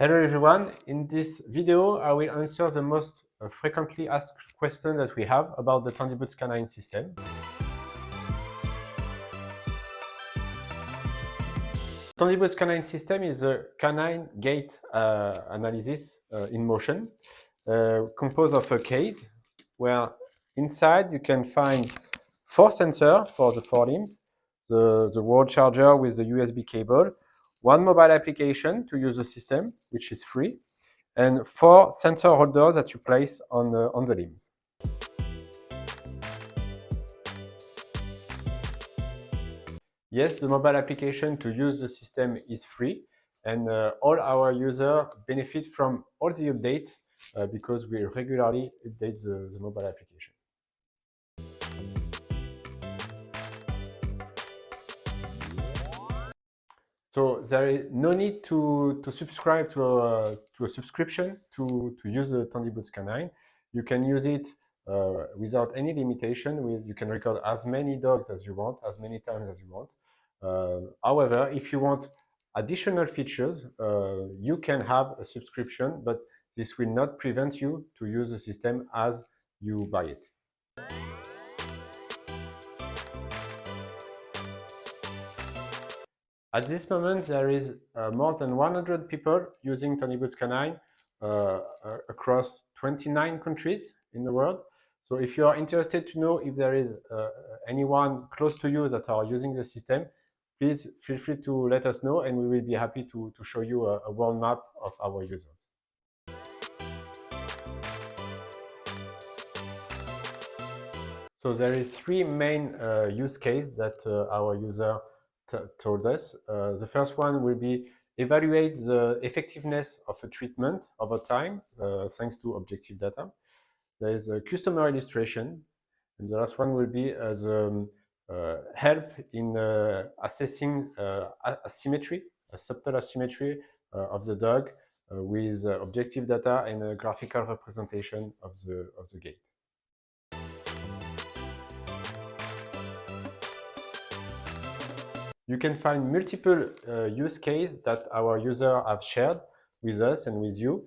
Hello everyone, in this video I will answer the most frequently asked question that we have about the Tendiboots Canine system. Tendiboots Canine system is a canine gait analysis in motion, composed of a case where inside you can find 4 sensors for the 4 limbs, the wall charger with the USB cable, 1 mobile application to use the system, which is free, and 4 sensor holders that you place on the limbs. Yes, the mobile application to use the system is free, and all our users benefit from all the updates because we regularly update the mobile application. So there is no need to subscribe to a subscription to use the Tendiboots Canine. You can use it without any limitation. You can record as many dogs as you want, as many times as you want. However, if you want additional features, you can have a subscription, but this will not prevent you to use the system as you buy it. At this moment, there is more than 100 people using Tendiboots Canine across 29 countries in the world. So if you are interested to know if there is anyone close to you that are using the system, please feel free to let us know and we will be happy to show you a world map of our users. So there is 3 main use cases that our user told us. The first one will be evaluate the effectiveness of a treatment over time, thanks to objective data. There is a customer illustration, and the last one will be the help in assessing asymmetry, a subtle asymmetry of the dog with objective data and a graphical representation of the gait. You can find multiple use cases that our users have shared with us and with you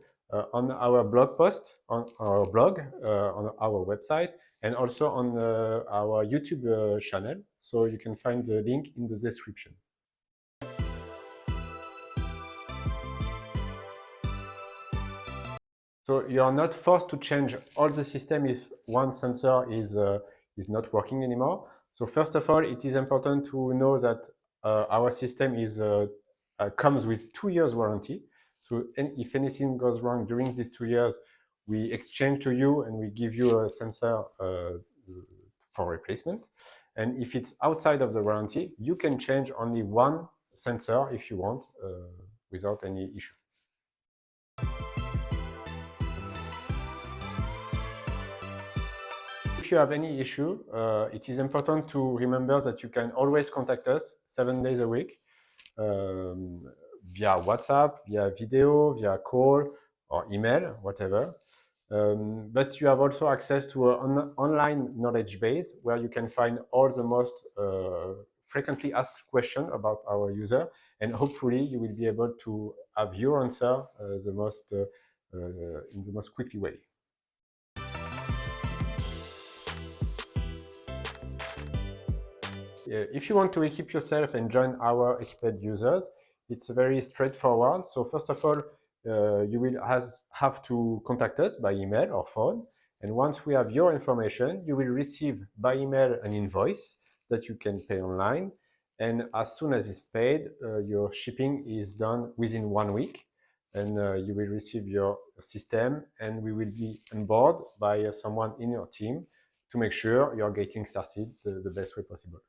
on our blog post, on our blog, on our website, and also on our YouTube channel. So you can find the link in the description. So you are not forced to change all the system if one sensor is not working anymore. So first of all, it is important to know that our system comes with 2 years warranty. So if anything goes wrong during these 2 years, we exchange to you and we give you a sensor for replacement. And if it's outside of the warranty, you can change only 1 sensor if you want without any issue. If you have any issue, it is important to remember that you can always contact us 7 days a week via WhatsApp, via video, via call or email, whatever. But you have also access to an online knowledge base where you can find all the most frequently asked questions about our user, and hopefully you will be able to have your answer in the most quickly way. If you want to equip yourself and join our equipped users, it's very straightforward. So first of all, you will have to contact us by email or phone. And once we have your information, you will receive by email an invoice that you can pay online. And as soon as it's paid, your shipping is done within 1 week. And you will receive your system and we will be on board by someone in your team to make sure you're getting started the best way possible.